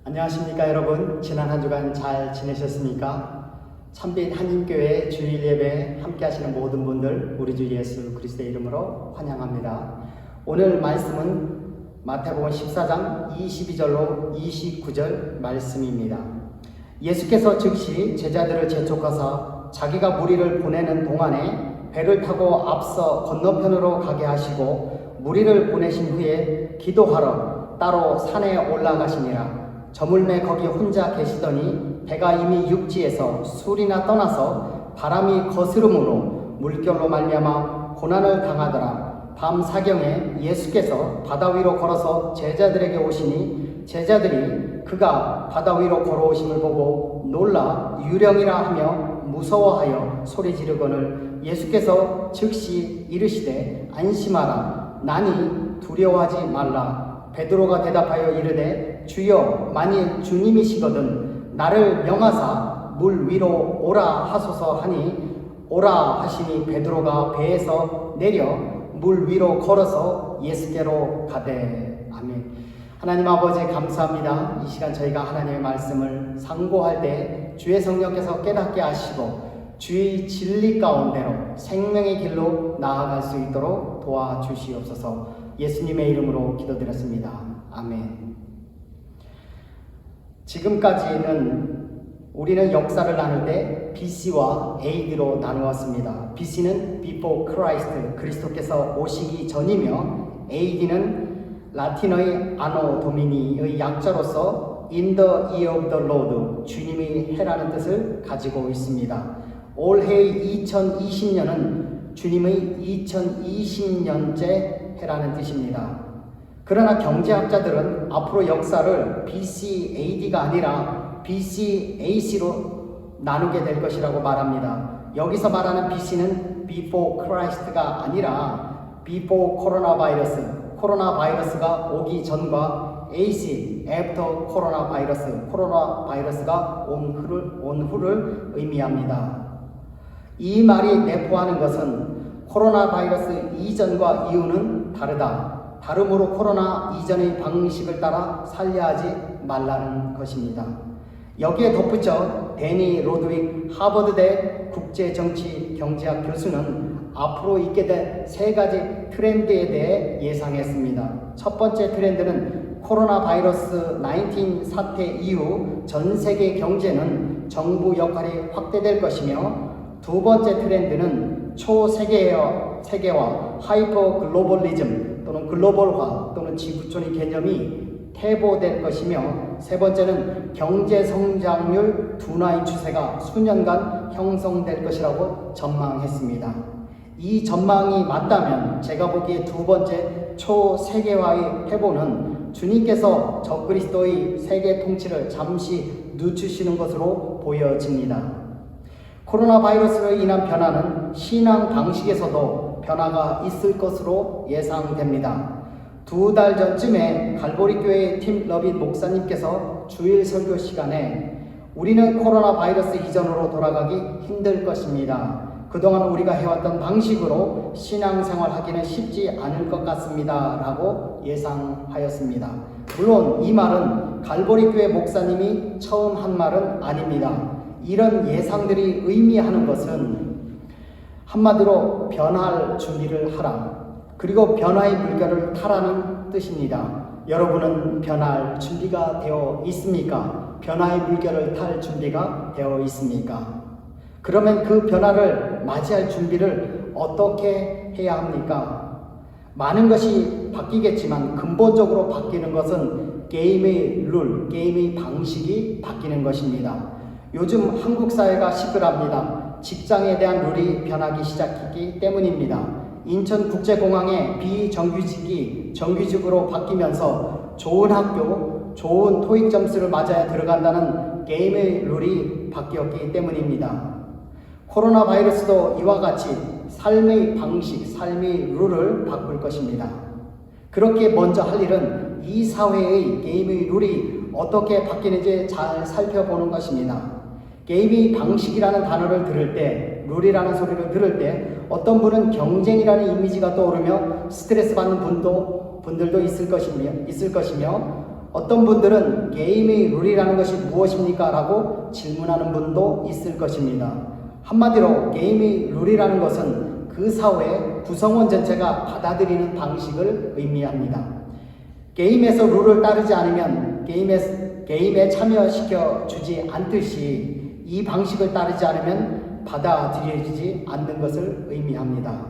안녕하십니까 여러분. 지난 한 주간 잘 지내셨습니까? 참빛 한인교회 주일 예배 함께 하시는 모든 분들 우리 주 예수 그리스도의 이름으로 환영합니다. 오늘 말씀은 마태복음 14장 22절로 29절 말씀입니다. 예수께서 즉시 제자들을 재촉하사 자기가 무리를 보내는 동안에 배를 타고 앞서 건너편으로 가게 하시고 무리를 보내신 후에 기도하러 따로 산에 올라가시니라. 저물매 거기 혼자 계시더니 배가 이미 육지에서 술이나 떠나서 바람이 거스름으로 물결로 말미암아 고난을 당하더라. 밤 사경에 예수께서 바다 위로 걸어서 제자들에게 오시니 제자들이 그가 바다 위로 걸어오심을 보고 놀라 유령이라 하며 무서워하여 소리 지르거늘 예수께서 즉시 이르시되 안심하라 나니 두려워하지 말라. 베드로가 대답하여 이르되 주여 만일 주님이시거든 나를 명하사 물 위로 오라 하소서 하니 오라 하시니 베드로가 배에서 내려 물 위로 걸어서 예수께로 가되. 아멘. 하나님 아버지 감사합니다. 이 시간 저희가 하나님의 말씀을 상고할 때 주의 성령께서 깨닫게 하시고 주의 진리 가운데로 생명의 길로 나아갈 수 있도록 도와주시옵소서. 예수님의 이름으로 기도드렸습니다. 아멘. 지금까지는 우리는 역사를 나눌 때 BC와 AD로 나누었습니다. BC는 Before Christ, 그리스도께서 오시기 전이며 AD는 라틴어의 Anno Domini의 약자로서 In the Year of the Lord, 주님의 해라는 뜻을 가지고 있습니다. 올해의 2020년은 주님의 2020년째 해라는 뜻입니다. 그러나 경제학자들은 앞으로 역사를 BC AD가 아니라 BC AC로 나누게 될 것이라고 말합니다. 여기서 말하는 BC는 Before Christ가 아니라 Before 코로나 바이러스가 오기 전과 AC, After 코로나 바이러스가 온 후를 의미합니다. 이 말이 내포하는 것은 코로나 바이러스 이전과 이후는 다르다. 다름으로 코로나 이전의 방식을 따라 살려하지 말라는 것입니다. 여기에 덧붙여 데니 로드윅 하버드대 국제정치경제학 교수는 앞으로 있게 될 세 가지 트렌드에 대해 예상했습니다. 첫 번째 트렌드는 코로나 바이러스 19 사태 이후 전 세계 경제는 정부 역할이 확대될 것이며 두 번째 트렌드는 초세계화, 하이퍼 글로벌리즘 또는 글로벌화 또는 지구촌의 개념이 퇴보될 것이며 세 번째는 경제 성장률 둔화의 추세가 수년간 형성될 것이라고 전망했습니다. 이 전망이 맞다면 제가 보기에 두 번째 초세계화의 퇴보는 주님께서 적그리스도의 세계 통치를 잠시 늦추시는 것으로 보여집니다. 코로나 바이러스로 인한 변화는 신앙 방식에서도 변화가 있을 것으로 예상됩니다. 2달 전쯤에 갈보리 교회 팀 러빗 목사님께서 주일 설교 시간에 우리는 코로나 바이러스 이전으로 돌아가기 힘들 것입니다. 그동안 우리가 해왔던 방식으로 신앙생활 하기는 쉽지 않을 것 같습니다. 라고 예상하였습니다. 물론 이 말은 갈보리 교회 목사님이 처음 한 말은 아닙니다. 이런 예상들이 의미하는 것은 한마디로 변할 준비를 하라. 그리고 변화의 물결을 타라는 뜻입니다. 여러분은 변할 준비가 되어 있습니까? 변화의 물결을 탈 준비가 되어 있습니까? 그러면 그 변화를 맞이할 준비를 어떻게 해야 합니까? 많은 것이 바뀌겠지만 근본적으로 바뀌는 것은 게임의 룰, 게임의 방식이 바뀌는 것입니다. 요즘 한국 사회가 시끌합니다. 직장에 대한 룰이 변하기 시작했기 때문입니다. 인천국제공항의 비정규직이 정규직으로 바뀌면서 좋은 학교, 좋은 토익 점수를 맞아야 들어간다는 게임의 룰이 바뀌었기 때문입니다. 코로나 바이러스도 이와 같이 삶의 방식, 삶의 룰을 바꿀 것입니다. 그렇게 먼저 할 일은 이 사회의 게임의 룰이 어떻게 바뀌는지 잘 살펴보는 것입니다. 게임의 방식이라는 단어를 들을 때, 룰이라는 소리를 들을 때 어떤 분은 경쟁이라는 이미지가 떠오르며 스트레스 받는 분들도 있을 것이며 어떤 분들은 게임의 룰이라는 것이 무엇입니까? 라고 질문하는 분도 있을 것입니다. 한마디로 게임의 룰이라는 것은 그 사회 구성원 전체가 받아들이는 방식을 의미합니다. 게임에서 룰을 따르지 않으면 게임에 참여시켜 주지 않듯이 이 방식을 따르지 않으면 받아들여지지 않는 것을 의미합니다.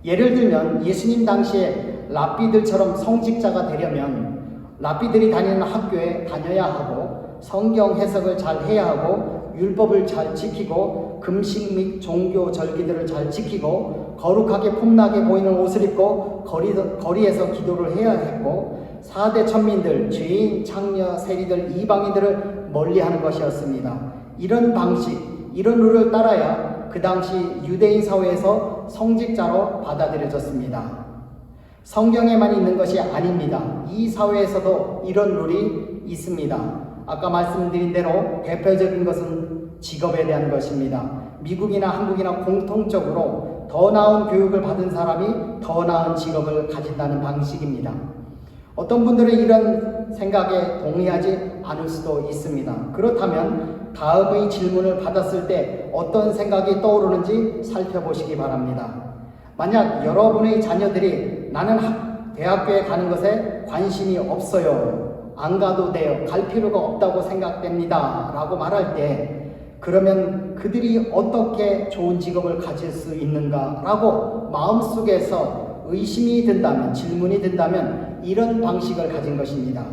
예를 들면 예수님 당시에 랍비들처럼 성직자가 되려면 랍비들이 다니는 학교에 다녀야 하고 성경 해석을 잘 해야 하고 율법을 잘 지키고 금식 및 종교 절기들을 잘 지키고 거룩하게 폼나게 보이는 옷을 입고 거리에서 기도를 해야 했고 4대 천민들, 죄인, 창녀, 세리들, 이방인들을 멀리하는 것이었습니다. 이런 방식, 이런 룰을 따라야 그 당시 유대인 사회에서 성직자로 받아들여졌습니다. 성경에만 있는 것이 아닙니다. 이 사회에서도 이런 룰이 있습니다. 아까 말씀드린 대로 대표적인 것은 직업에 대한 것입니다. 미국이나 한국이나 공통적으로 더 나은 교육을 받은 사람이 더 나은 직업을 가진다는 방식입니다. 어떤 분들은 이런 생각에 동의하지 않을 수도 있습니다. 그렇다면 다음의 질문을 받았을 때 어떤 생각이 떠오르는지 살펴보시기 바랍니다. 만약 여러분의 자녀들이 나는 대학교에 가는 것에 관심이 없어요. 안 가도 돼요. 갈 필요가 없다고 생각됩니다. 라고 말할 때 그러면 그들이 어떻게 좋은 직업을 가질 수 있는가? 라고 마음속에서 의심이 든다면, 질문이 든다면 이런 방식을 가진 것입니다.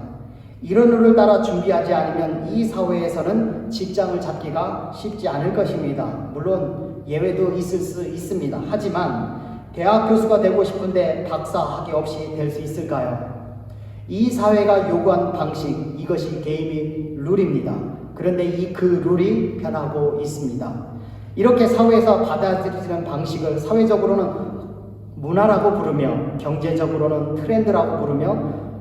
이런 룰을 따라 준비하지 않으면 이 사회에서는 직장을 잡기가 쉽지 않을 것입니다. 물론 예외도 있을 수 있습니다. 하지만 대학 교수가 되고 싶은데 박사 학위 없이 될 수 있을까요? 이 사회가 요구한 방식, 이것이 게임의 룰입니다. 그런데 그 룰이 변하고 있습니다. 이렇게 사회에서 받아들이는 방식을 사회적으로는 문화라고 부르며 경제적으로는 트렌드라고 부르며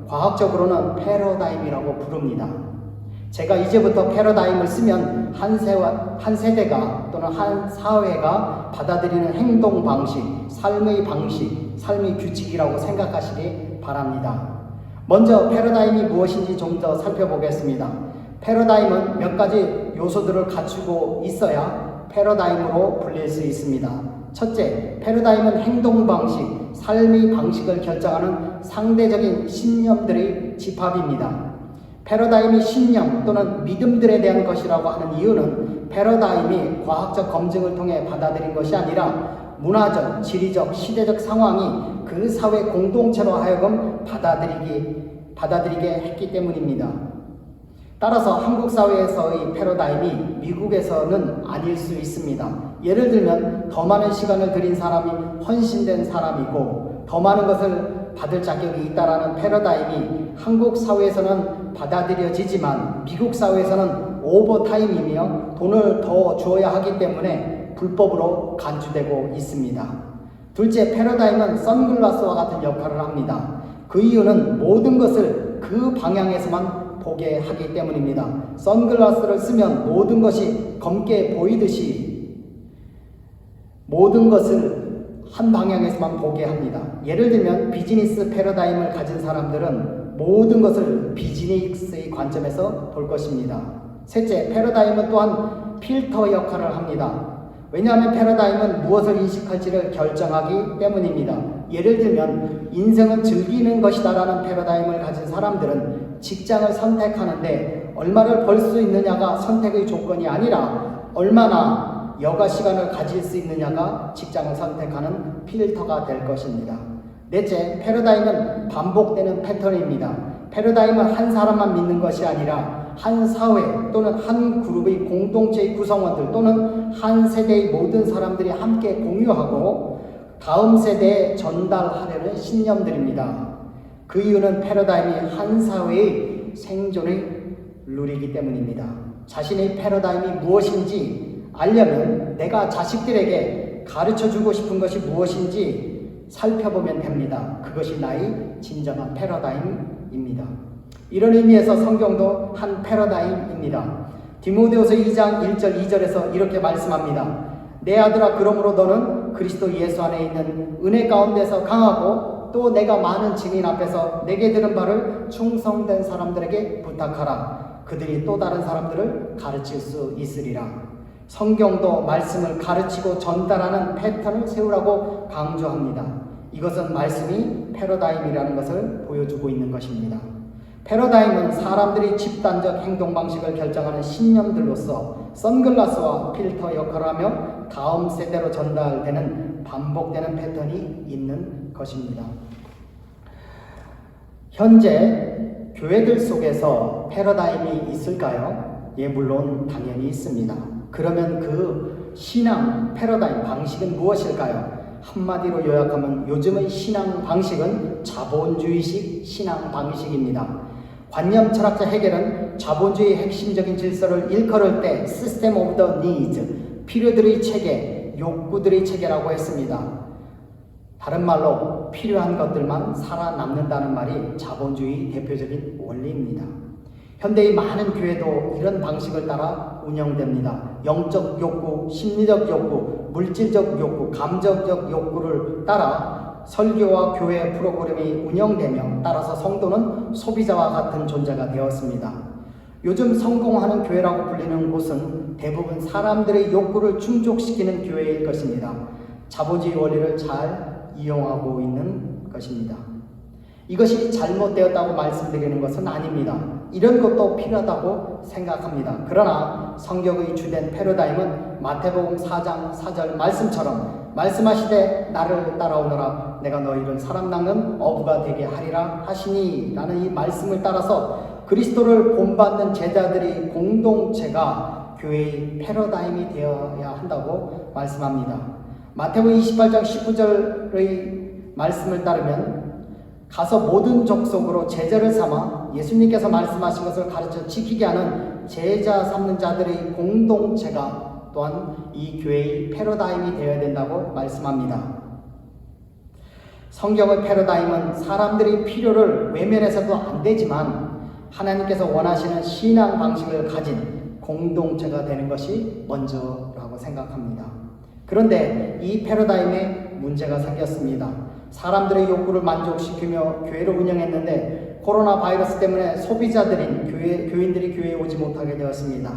과학적으로는 패러다임이라고 부릅니다. 제가 이제부터 패러다임을 쓰면 한 세대가 또는 한 사회가 받아들이는 행동 방식, 삶의 방식, 삶의 규칙이라고 생각하시기 바랍니다. 먼저 패러다임이 무엇인지 좀 더 살펴보겠습니다. 패러다임은 몇 가지 요소들을 갖추고 있어야 패러다임으로 불릴 수 있습니다. 첫째, 패러다임은 행동 방식, 삶의 방식을 결정하는 상대적인 신념들의 집합입니다. 패러다임이 신념 또는 믿음들에 대한 것이라고 하는 이유는 패러다임이 과학적 검증을 통해 받아들인 것이 아니라 문화적, 지리적, 시대적 상황이 그 사회 공동체로 하여금 받아들이게 했기 때문입니다. 따라서 한국 사회에서의 패러다임이 미국에서는 아닐 수 있습니다. 예를 들면 더 많은 시간을 들인 사람이 헌신된 사람이고 더 많은 것을 받을 자격이 있다라는 패러다임이 한국 사회에서는 받아들여지지만 미국 사회에서는 오버타임이며 돈을 더 주어야 하기 때문에 불법으로 간주되고 있습니다. 둘째, 패러다임은 선글라스와 같은 역할을 합니다. 그 이유는 모든 것을 그 방향에서만 보게 하기 때문입니다. 선글라스를 쓰면 모든 것이 검게 보이듯이 모든 것을 한 방향에서만 보게 합니다. 예를 들면 비즈니스 패러다임을 가진 사람들은 모든 것을 비즈니스의 관점에서 볼 것입니다. 셋째, 패러다임은 또한 필터 역할을 합니다. 왜냐하면 패러다임은 무엇을 인식할지를 결정하기 때문입니다. 예를 들면 인생은 즐기는 것이다 라는 패러다임을 가진 사람들은 직장을 선택하는데 얼마를 벌 수 있느냐가 선택의 조건이 아니라 얼마나 여가 시간을 가질 수 있느냐가 직장을 선택하는 필터가 될 것입니다. 넷째, 패러다임은 반복되는 패턴입니다. 패러다임은 한 사람만 믿는 것이 아니라 한 사회 또는 한 그룹의 공동체의 구성원들 또는 한 세대의 모든 사람들이 함께 공유하고 다음 세대에 전달하려는 신념들입니다. 그 이유는 패러다임이 한 사회의 생존의 룰이기 때문입니다. 자신의 패러다임이 무엇인지 알려면 내가 자식들에게 가르쳐주고 싶은 것이 무엇인지 살펴보면 됩니다. 그것이 나의 진정한 패러다임입니다. 이런 의미에서 성경도 한 패러다임입니다. 디모데후서 2장 1절 2절에서 이렇게 말씀합니다. 내 아들아, 그러므로 너는 그리스도 예수 안에 있는 은혜 가운데서 강하고 또 내가 많은 증인 앞에서 내게 들은 바를 충성된 사람들에게 부탁하라. 그들이 또 다른 사람들을 가르칠 수 있으리라. 성경도 말씀을 가르치고 전달하는 패턴을 세우라고 강조합니다. 이것은 말씀이 패러다임이라는 것을 보여주고 있는 것입니다. 패러다임은 사람들이 집단적 행동 방식을 결정하는 신념들로서 선글라스와 필터 역할을 하며 다음 세대로 전달되는 반복되는 패턴이 있는 것입니다. 현재 교회들 속에서 패러다임이 있을까요? 예, 물론 당연히 있습니다. 그러면 그 신앙 패러다임 방식은 무엇일까요? 한마디로 요약하면 요즘의 신앙 방식은 자본주의식 신앙 방식입니다. 관념 철학자 헤겔은 자본주의의 핵심적인 질서를 일컬을 때 System of the Needs, 필요들의 체계, 욕구들의 체계라고 했습니다. 다른 말로 필요한 것들만 살아남는다는 말이 자본주의 대표적인 원리입니다. 현대의 많은 교회도 이런 방식을 따라 운영됩니다. 영적 욕구, 심리적 욕구, 물질적 욕구, 감정적 욕구를 따라 설교와 교회 프로그램이 운영되며 따라서 성도는 소비자와 같은 존재가 되었습니다. 요즘 성공하는 교회라고 불리는 곳은 대부분 사람들의 욕구를 충족시키는 교회일 것입니다. 자본주의 원리를 잘 이용하고 있는 것입니다. 이것이 잘못되었다고 말씀드리는 것은 아닙니다. 이런 것도 필요하다고 생각합니다. 그러나 성경의 주된 패러다임은 마태복음 4장 4절 말씀처럼 말씀하시되 나를 따라오너라 내가 너희를 사람 낚는 어부가 되게 하리라 하시니 라는 이 말씀을 따라서 그리스도를 본받는 제자들의 공동체가 교회의 패러다임이 되어야 한다고 말씀합니다. 마태복음 28장 19절의 말씀을 따르면 가서 모든 족속으로 제자를 삼아 예수님께서 말씀하신 것을 가르쳐 지키게 하는 제자 삼는 자들의 공동체가 또한 이 교회의 패러다임이 되어야 된다고 말씀합니다. 성경의 패러다임은 사람들의 필요를 외면해서도 안 되지만 하나님께서 원하시는 신앙 방식을 가진 공동체가 되는 것이 먼저라고 생각합니다. 그런데 이 패러다임에 문제가 생겼습니다. 사람들의 욕구를 만족시키며 교회를 운영했는데 코로나 바이러스 때문에 소비자들인 교인들이 교회에 오지 못하게 되었습니다.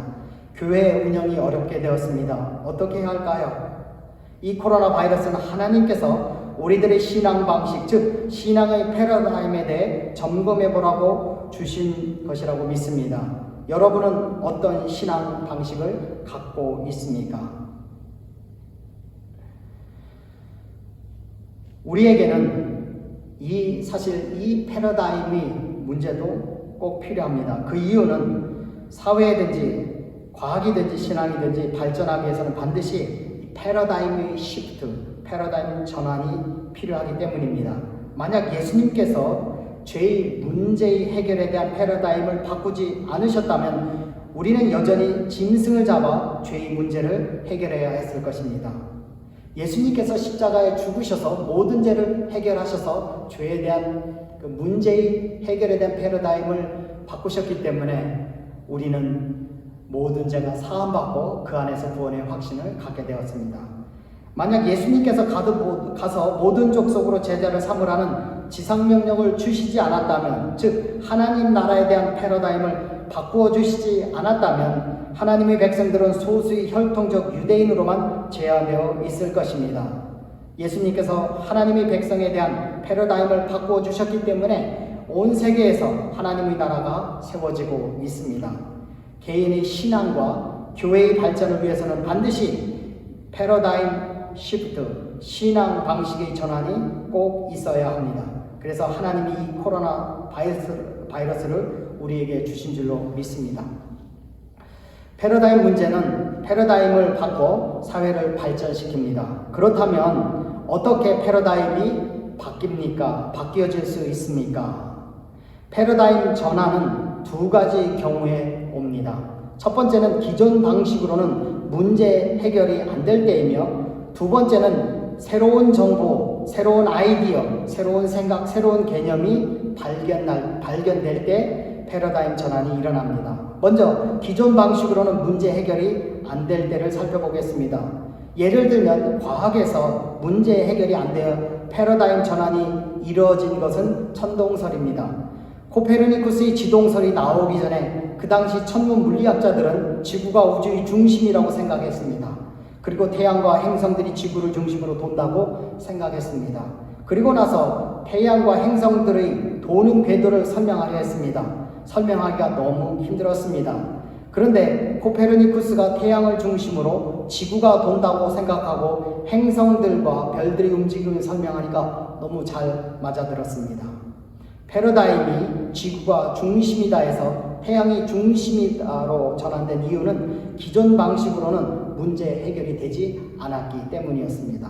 교회 운영이 어렵게 되었습니다. 어떻게 해야 할까요? 이 코로나 바이러스는 하나님께서 우리들의 신앙 방식, 즉 신앙의 패러다임에 대해 점검해 보라고 주신 것이라고 믿습니다. 여러분은 어떤 신앙 방식을 갖고 있습니까? 우리에게는 사실 이 패러다임이 문제도 꼭 필요합니다. 그 이유는 사회든지 과학이든지 신앙이든지 발전하기 위해서는 반드시 패러다임의 시프트, 패러다임 전환이 필요하기 때문입니다. 만약 예수님께서 죄의 문제의 해결에 대한 패러다임을 바꾸지 않으셨다면 우리는 여전히 짐승을 잡아 죄의 문제를 해결해야 했을 것입니다. 예수님께서 십자가에 죽으셔서 모든 죄를 해결하셔서 죄에 대한 그 문제의 해결에 대한 패러다임을 바꾸셨기 때문에 우리는 모든 죄가 사함받고 그 안에서 구원의 확신을 갖게 되었습니다. 만약 예수님께서 가서 모든 족속으로 제자를 삼으라는 지상명령을 주시지 않았다면, 즉 하나님 나라에 대한 패러다임을 바꾸어 주시지 않았다면 하나님의 백성들은 소수의 혈통적 유대인으로만 제한되어 있을 것입니다. 예수님께서 하나님의 백성에 대한 패러다임을 바꾸어 주셨기 때문에 온 세계에서 하나님의 나라가 세워지고 있습니다. 개인의 신앙과 교회의 발전을 위해서는 반드시 패러다임 시프트, 신앙 방식의 전환이 꼭 있어야 합니다. 그래서 하나님이 이 코로나 바이러스를 우리에게 주신 줄로 믿습니다. 패러다임 문제는 패러다임을 바꿔 사회를 발전시킵니다. 그렇다면 어떻게 패러다임이 바뀌어질 수 있습니까? 패러다임 전환은 두 가지 경우에 옵니다. 첫 번째는 기존 방식으로는 문제 해결이 안 될 때이며, 두 번째는 새로운 정보, 새로운 아이디어, 새로운 생각, 새로운 개념이 발견될 때 패러다임 전환이 일어납니다. 먼저 기존 방식으로는 문제 해결이 안 될 때를 살펴보겠습니다. 예를 들면 과학에서 문제 해결이 안 되어 패러다임 전환이 이루어진 것은 천동설입니다. 코페르니쿠스의 지동설이 나오기 전에 그 당시 천문 물리학자들은 지구가 우주의 중심이라고 생각했습니다. 그리고 태양과 행성들이 지구를 중심으로 돈다고 생각했습니다. 그리고 나서 태양과 행성들의 도는 궤도를 설명하려 했습니다. 설명하기가 너무 힘들었습니다. 그런데 코페르니쿠스가 태양을 중심으로 지구가 돈다고 생각하고 행성들과 별들의 움직임을 설명하니까 너무 잘 맞아들었습니다. 패러다임이 지구가 중심이다 해서 태양이 중심이다로 전환된 이유는 기존 방식으로는 문제 해결이 되지 않았기 때문이었습니다.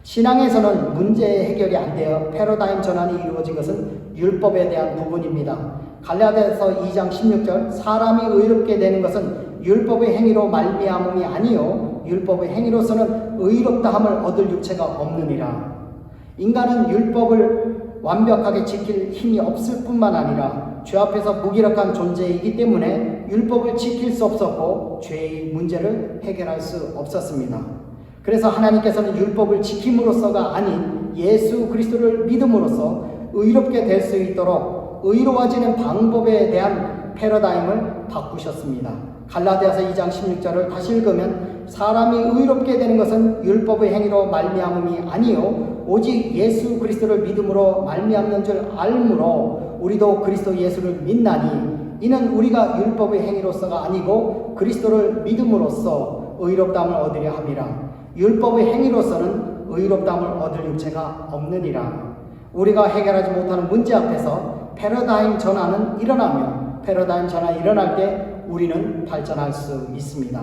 신앙에서는 문제 해결이 안 되어 패러다임 전환이 이루어진 것은 율법에 대한 부분입니다. 갈라디아서 2장 16절, 사람이 의롭게 되는 것은 율법의 행위로 말미암음이 아니요 율법의 행위로서는 의롭다함을 얻을 육체가 없느니라. 인간은 율법을 완벽하게 지킬 힘이 없을 뿐만 아니라 죄 앞에서 무기력한 존재이기 때문에 율법을 지킬 수 없었고 죄의 문제를 해결할 수 없었습니다. 그래서 하나님께서는 율법을 지킴으로써가 아닌 예수 그리스도를 믿음으로써 의롭게 될 수 있도록 의로워지는 방법에 대한 패러다임을 바꾸셨습니다. 갈라디아서 2장 16절을 다시 읽으면 사람이 의롭게 되는 것은 율법의 행위로 말미암음이 아니요 오직 예수 그리스도를 믿음으로 말미암는 줄 알므로 우리도 그리스도 예수를 믿나니 이는 우리가 율법의 행위로서가 아니고 그리스도를 믿음으로써 의롭다함을 얻으려 함이라. 율법의 행위로서는 의롭다함을 얻을 육체가 없느니라. 우리가 해결하지 못하는 문제 앞에서 패러다임 전환은 일어나며 패러다임 전환이 일어날 때 우리는 발전할 수 있습니다.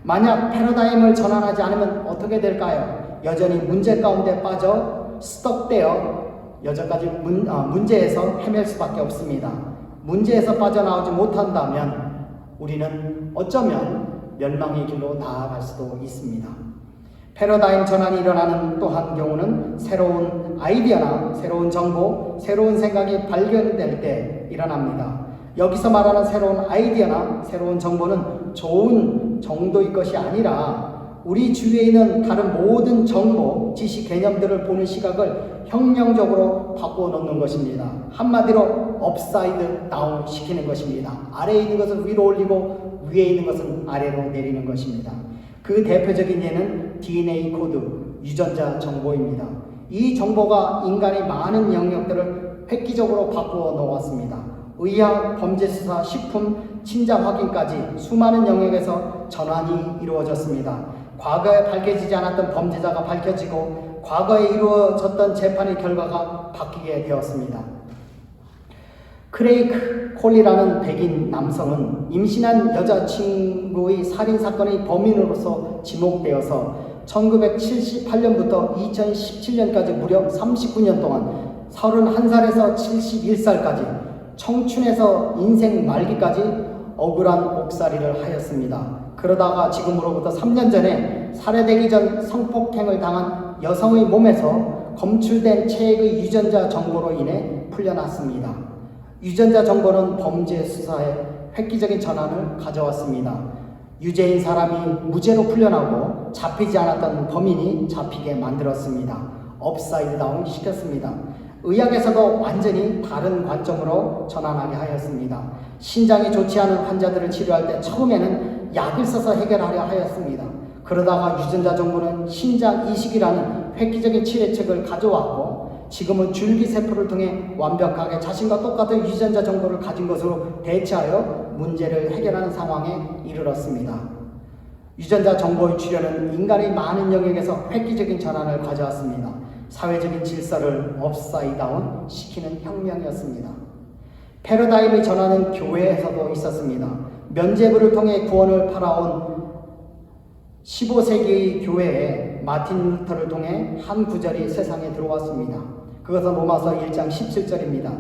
만약 패러다임을 전환하지 않으면 어떻게 될까요? 여전히 문제 가운데 빠져 스톱되어 여전까지 문제에서 헤맬 수밖에 없습니다. 문제에서 빠져나오지 못한다면 우리는 어쩌면 멸망의 길로 나아갈 수도 있습니다. 패러다임 전환이 일어나는 또 한 경우는 새로운 아이디어나 새로운 정보, 새로운 생각이 발견될 때 일어납니다. 여기서 말하는 새로운 아이디어나 새로운 정보는 좋은 정도의 것이 아니라 우리 주위에 있는 다른 모든 정보, 지식, 개념들을 보는 시각을 혁명적으로 바꾸어 놓는 것입니다. 한마디로 업사이드 다운 시키는 것입니다. 아래에 있는 것은 위로 올리고 위에 있는 것은 아래로 내리는 것입니다. 그 대표적인 예는 DNA 코드, 유전자 정보입니다. 이 정보가 인간의 많은 영역들을 획기적으로 바꾸어 놓았습니다. 의학, 범죄수사, 식품, 친자 확인까지 수많은 영역에서 전환이 이루어졌습니다. 과거에 밝혀지지 않았던 범죄자가 밝혀지고 과거에 이루어졌던 재판의 결과가 바뀌게 되었습니다. 크레이크 콜리라는 백인 남성은 임신한 여자친구의 살인사건의 범인으로서 지목되어서 1978년부터 2017년까지 무려 39년 동안 31살에서 71살까지 청춘에서 인생 말기까지 억울한 옥살이를 하였습니다. 그러다가 지금으로부터 3년 전에 살해되기 전 성폭행을 당한 여성의 몸에서 검출된 체액의 유전자 정보로 인해 풀려났습니다. 유전자 정보는 범죄 수사에 획기적인 전환을 가져왔습니다. 유죄인 사람이 무죄로 풀려나고 잡히지 않았던 범인이 잡히게 만들었습니다. 업사이드 다운 시켰습니다. 의학에서도 완전히 다른 관점으로 전환하게 하였습니다. 신장이 좋지 않은 환자들을 치료할 때 처음에는 약을 써서 해결하려 하였습니다. 그러다가 유전자 정보는 신장 이식이라는 획기적인 치료책을 가져왔고 지금은 줄기세포를 통해 완벽하게 자신과 똑같은 유전자 정보를 가진 것으로 대체하여 문제를 해결하는 상황에 이르렀습니다. 유전자 정보의 출현은 인간의 많은 영역에서 획기적인 전환을 가져왔습니다. 사회적인 질서를 업사이드 다운 시키는 혁명이었습니다. 패러다임의 전환은 교회에서도 있었습니다. 면죄부를 통해 구원을 팔아온 15세기의 교회에 마틴 루터를 통해 한 구절이 세상에 들어왔습니다. 그것은 로마서 1장 17절입니다.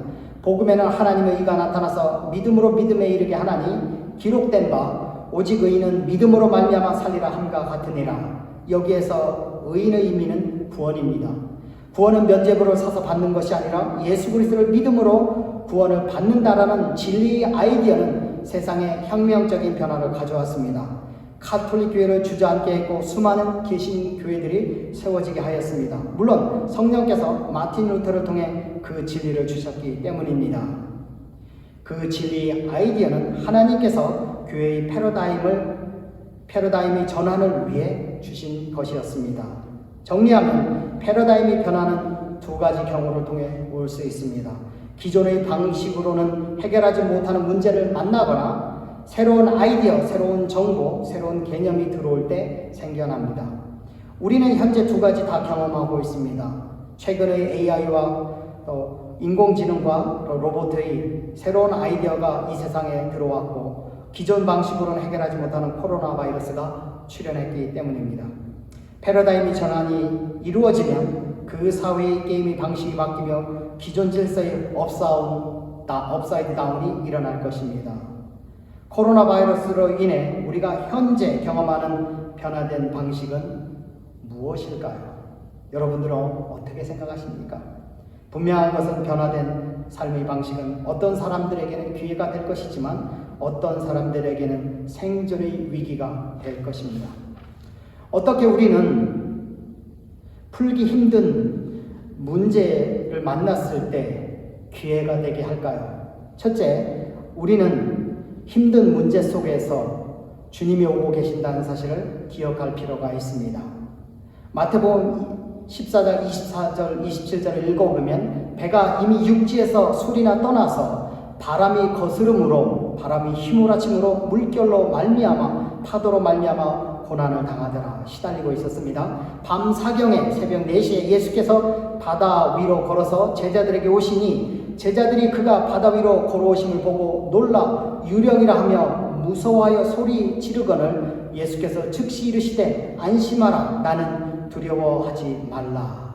복음에는 하나님의 의가 나타나서 믿음으로 믿음에 이르게 하나니 기록된 바 오직 의인은 믿음으로 말미암아 살리라 함과 같으니라. 여기에서 의인의 의미는 구원입니다. 구원은 면죄부를 사서 받는 것이 아니라 예수 그리스도를 믿음으로 구원을 받는다라는 진리의 아이디어는 세상에 혁명적인 변화를 가져왔습니다. 카톨릭 교회를 주저앉게 했고 수많은 개신 교회들이 세워지게 하였습니다. 물론 성령께서 마틴 루터를 통해 그 진리를 주셨기 때문입니다. 그 진리의 아이디어는 하나님께서 교회의 패러다임의 전환을 위해 주신 것이었습니다. 정리하면 패러다임의 변화는 두 가지 경우를 통해 올 수 있습니다. 기존의 방식으로는 해결하지 못하는 문제를 만나거나 새로운 아이디어, 새로운 정보, 새로운 개념이 들어올 때 생겨납니다. 우리는 현재 두 가지 다 경험하고 있습니다. 최근의 AI와 인공지능과 로봇의 새로운 아이디어가 이 세상에 들어왔고 기존 방식으로는 해결하지 못하는 코로나 바이러스가 출현했기 때문입니다. 패러다임의 전환이 이루어지면 그 사회의 게임의 방식이 바뀌며 기존 질서의 업사이드 다운이 일어날 것입니다. 코로나 바이러스로 인해 우리가 현재 경험하는 변화된 방식은 무엇일까요? 여러분들은 어떻게 생각하십니까? 분명한 것은 변화된 삶의 방식은 어떤 사람들에게는 기회가 될 것이지만 어떤 사람들에게는 생존의 위기가 될 것입니다. 어떻게 우리는 풀기 힘든 문제를 만났을 때 기회가 되게 할까요? 첫째, 우리는 힘든 문제 속에서 주님이 오고 계신다는 사실을 기억할 필요가 있습니다. 마태복음 14장 24절 27절을 읽어보면 배가 이미 육지에서 술이나 떠나서 바람이 거스름으로 바람이 휘몰아침으로 물결로 말미암아 파도로 말미암아 고난을 당하더라 시달리고 있었습니다. 밤 사경에 새벽 4시에 예수께서 바다 위로 걸어서 제자들에게 오시니 제자들이 그가 바다 위로 걸어오심을 보고 놀라 유령이라 하며 무서워하여 소리 지르거늘 예수께서 즉시 이르시되 안심하라 나는 두려워하지 말라.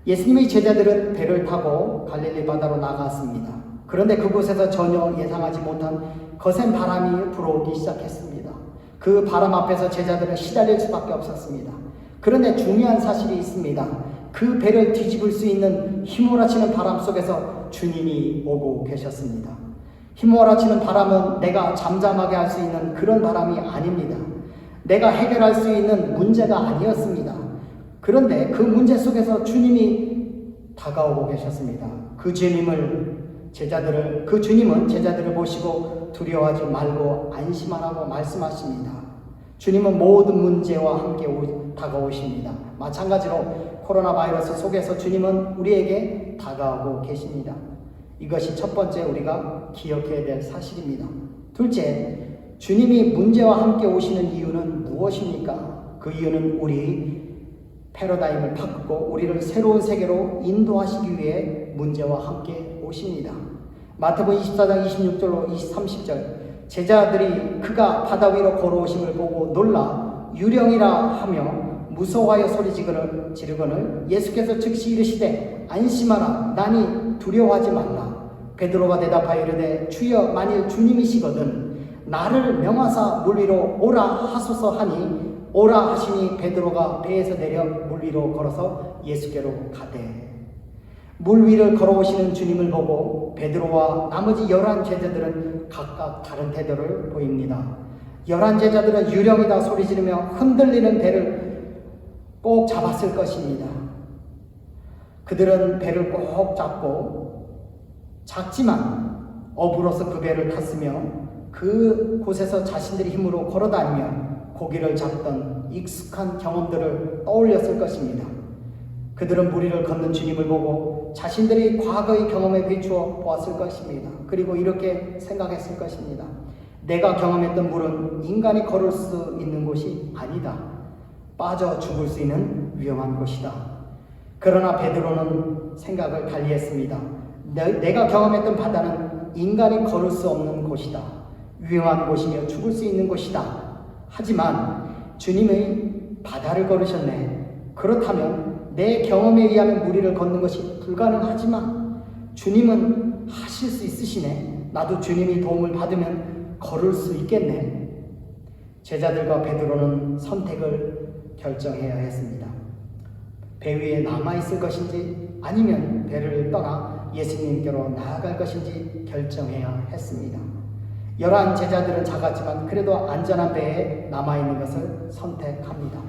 예수님의 제자들은 배를 타고 갈릴리 바다로 나갔습니다. 그런데 그곳에서 전혀 예상하지 못한 거센 바람이 불어오기 시작했습니다. 그 바람 앞에서 제자들은 시달릴 수밖에 없었습니다. 그런데 중요한 사실이 있습니다. 그 배를 뒤집을 수 있는 휘몰아치는 바람 속에서 주님이 오고 계셨습니다. 휘몰아치는 바람은 내가 잠잠하게 할 수 있는 그런 바람이 아닙니다. 내가 해결할 수 있는 문제가 아니었습니다. 그런데 그 문제 속에서 주님이 다가오고 계셨습니다. 그 주님은 제자들을 보시고 두려워하지 말고 안심하라고 말씀하십니다. 주님은 모든 문제와 함께 다가오십니다. 마찬가지로 코로나 바이러스 속에서 주님은 우리에게 다가오고 계십니다. 이것이 첫 번째 우리가 기억해야 될 사실입니다. 둘째, 주님이 문제와 함께 오시는 이유는 무엇입니까? 그 이유는 우리 패러다임을 바꾸고 우리를 새로운 세계로 인도하시기 위해 문제와 함께 오십니다. 마태복음 24장 26절로 30절 제자들이 그가 바다 위로 걸어오심을 보고 놀라 유령이라 하며 무서워하여 소리 지르거늘 예수께서 즉시 이르시되 안심하라 나니 두려워하지 말라. 베드로가 대답하여 이르되 주여 만일 주님이시거든 나를 명하사 물 위로 오라 하소서 하니 오라 하시니 베드로가 배에서 내려 물 위로 걸어서 예수께로 가되 물 위를 걸어오시는 주님을 보고 베드로와 나머지 11 제자들은 각각 다른 태도를 보입니다. 11 제자들은 유령이다 소리 지르며 흔들리는 배를 꼭 잡았을 것입니다. 그들은 배를 꼭 잡고 작지만 어부로서 그 배를 탔으며 그곳에서 자신들의 힘으로 걸어다니며 고기를 잡던 익숙한 경험들을 떠올렸을 것입니다. 그들은 물 위를 걷는 주님을 보고 자신들의 과거의 경험에 비추어 보았을 것입니다. 그리고 이렇게 생각했을 것입니다. 내가 경험했던 물은 인간이 걸을 수 있는 곳이 아니다. 빠져 죽을 수 있는 위험한 곳이다. 그러나 베드로는 생각을 달리했습니다. 내가 경험했던 바다는 인간이 걸을 수 없는 곳이다. 위험한 곳이며 죽을 수 있는 곳이다. 하지만 주님의 바다를 걸으셨네. 그렇다면 내 경험에 의하면 물 위를 걷는 것이 불가능하지만 주님은 하실 수 있으시네. 나도 주님의 도움을 받으면 걸을 수 있겠네. 제자들과 베드로는 선택을 결정해야 했습니다. 배 위에 남아있을 것인지 아니면 배를 떠나 예수님께로 나아갈 것인지 결정해야 했습니다. 11 제자들은 작았지만 그래도 안전한 배에 남아있는 것을 선택합니다.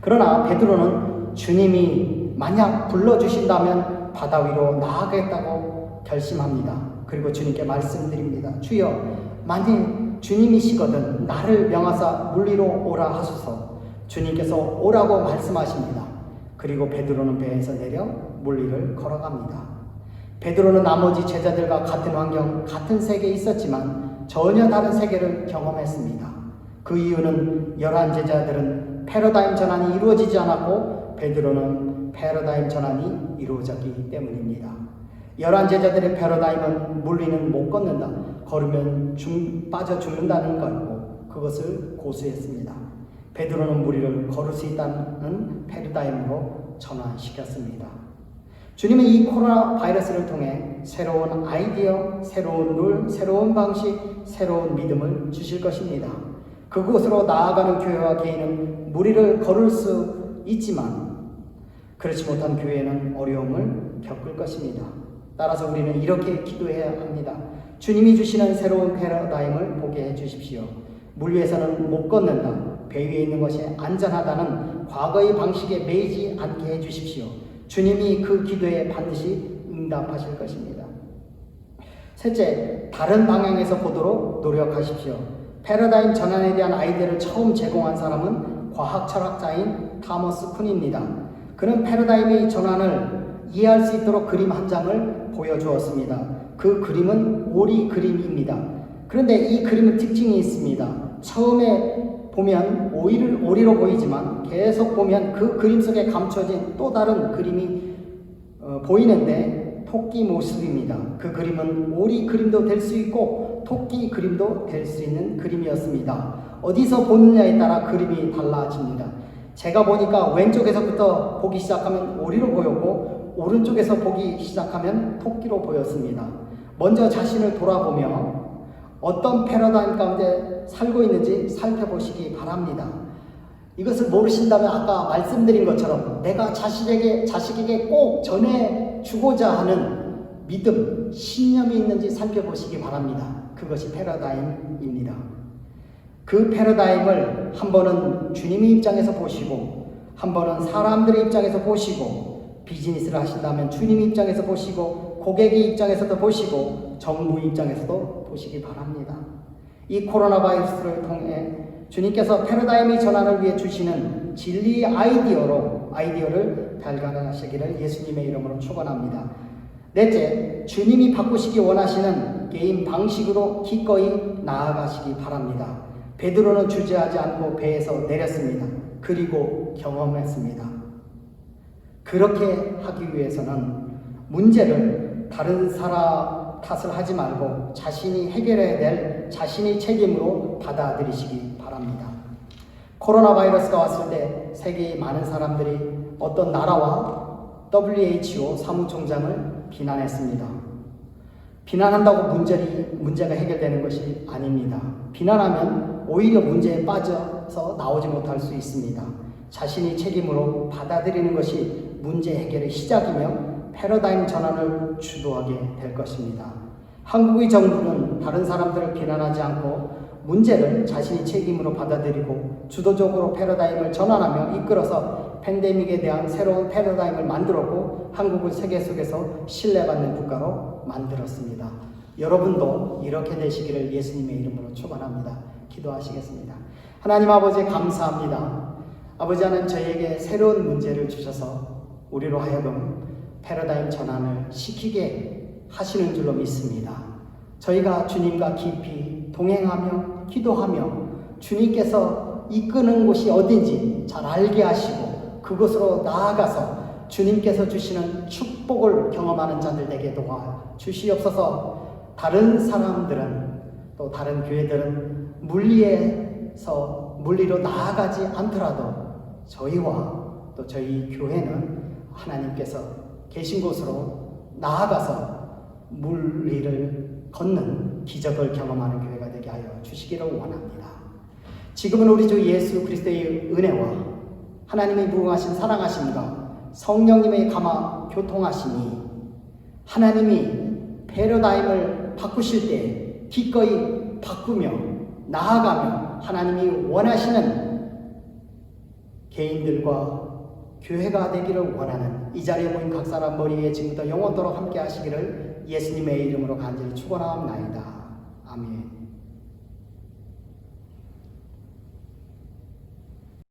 그러나 베드로는 주님이 만약 불러주신다면 바다 위로 나아가겠다고 결심합니다. 그리고 주님께 말씀드립니다. 주여 만일 주님이시거든 나를 명하사 물 위로 오라 하소서. 주님께서 오라고 말씀하십니다. 그리고 베드로는 배에서 내려 물 위를 걸어갑니다. 베드로는 나머지 제자들과 같은 환경, 같은 세계에 있었지만 전혀 다른 세계를 경험했습니다. 그 이유는 11 제자들은 패러다임 전환이 이루어지지 않았고 베드로는 패러다임 전환이 이루어졌기 때문입니다. 11 제자들의 패러다임은 물 위는 못 걷는다. 걸으면 빠져 죽는다는 거였고 그것을 고수했습니다. 베드로는 물 위를 걸을 수 있다는 패러다임으로 전환시켰습니다. 주님은 이 코로나 바이러스를 통해 새로운 아이디어, 새로운 룰, 새로운 방식, 새로운 믿음을 주실 것입니다. 그곳으로 나아가는 교회와 개인은 물 위를 걸을 수 있지만 그렇지 못한 교회는 어려움을 겪을 것입니다. 따라서 우리는 이렇게 기도해야 합니다. 주님이 주시는 새로운 패러다임을 보게 해주십시오. 물 위에서는 못 걷는다. 배 위에 있는 것이 안전하다는 과거의 방식에 매이지 않게 해주십시오. 주님이 그 기도에 반드시 응답하실 것입니다. 셋째, 다른 방향에서 보도록 노력하십시오. 패러다임 전환에 대한 아이디어를 처음 제공한 사람은 과학 철학자인 타머스 쿤입니다. 그는 패러다임의 전환을 이해할 수 있도록 그림 한 장을 보여주었습니다. 그 그림은 오리 그림입니다. 그런데 이 그림은 특징이 있습니다. 처음에 보면 오리로 보이지만 계속 보면 그 그림 속에 감춰진 또 다른 그림이 보이는데 토끼 모습입니다. 그 그림은 오리 그림도 될 수 있고 토끼 그림도 될 수 있는 그림이었습니다. 어디서 보느냐에 따라 그림이 달라집니다. 제가 보니까 왼쪽에서부터 보기 시작하면 오리로 보였고 오른쪽에서 보기 시작하면 토끼로 보였습니다. 먼저 자신을 돌아보며 어떤 패러다임 가운데 살고 있는지 살펴보시기 바랍니다. 이것을 모르신다면 아까 말씀드린 것처럼 내가 자식에게 꼭 전해주고자 하는 믿음, 신념이 있는지 살펴보시기 바랍니다. 그것이 패러다임입니다. 그 패러다임을 한 번은 주님의 입장에서 보시고 한 번은 사람들의 입장에서 보시고 비즈니스를 하신다면 주님의 입장에서 보시고 고객의 입장에서도 보시고 정부의 입장에서도 보시기 바랍니다. 이 코로나 바이러스를 통해 주님께서 패러다임의 전환을 위해 주시는 진리의 아이디어를 발견하시기를 예수님의 이름으로 축원합니다. 넷째, 주님이 바꾸시기 원하시는 게임 방식으로 기꺼이 나아가시기 바랍니다. 베드로는 주저하지 않고 배에서 내렸습니다. 그리고 경험했습니다. 그렇게 하기 위해서는 문제를 다른 사람 탓을 하지 말고 자신이 해결해야 될 자신의 책임으로 받아들이시기 바랍니다. 코로나 바이러스가 왔을 때 세계의 많은 사람들이 어떤 나라와 WHO 사무총장을 비난했습니다. 비난한다고 문제가 해결되는 것이 아닙니다. 비난하면 오히려 문제에 빠져서 나오지 못할 수 있습니다. 자신이 책임으로 받아들이는 것이 문제 해결의 시작이며 패러다임 전환을 주도하게 될 것입니다. 한국의 정부는 다른 사람들을 비난하지 않고 문제를 자신이 책임으로 받아들이고 주도적으로 패러다임을 전환하며 이끌어서 팬데믹에 대한 새로운 패러다임을 만들었고 한국을 세계 속에서 신뢰받는 국가로 만들었습니다. 여러분도 이렇게 되시기를 예수님의 이름으로 축원합니다. 기도하시겠습니다. 하나님 아버지 감사합니다. 아버지 하나님 저희에게 새로운 문제를 주셔서 우리로 하여금 패러다임 전환을 시키게 하시는 줄로 믿습니다. 저희가 주님과 깊이 동행하며 기도하며 주님께서 이끄는 곳이 어딘지 잘 알게 하시고 그곳으로 나아가서 주님께서 주시는 축복을 경험하는 자들 되게 도와 주시옵소서. 다른 사람들은 또 다른 교회들은 물리로 나아가지 않더라도 저희와 또 저희 교회는 하나님께서 계신 곳으로 나아가서 물리를 걷는 기적을 경험하는 교회가 되게 하여 주시기를 원합니다. 지금은 우리 주 예수 그리스도의 은혜와 하나님의 무궁하신 사랑하심과 성령님의 감화 교통하심이 하나님이 패러다임을 바꾸실 때 기꺼이 바꾸며 나아가며 하나님이 원하시는 개인들과 교회가 되기를 원하는 이 자리에 모인 각 사람 머리에 지금부터 영원토록 함께 하시기를 예수님의 이름으로 간절히 축원하옵나이다.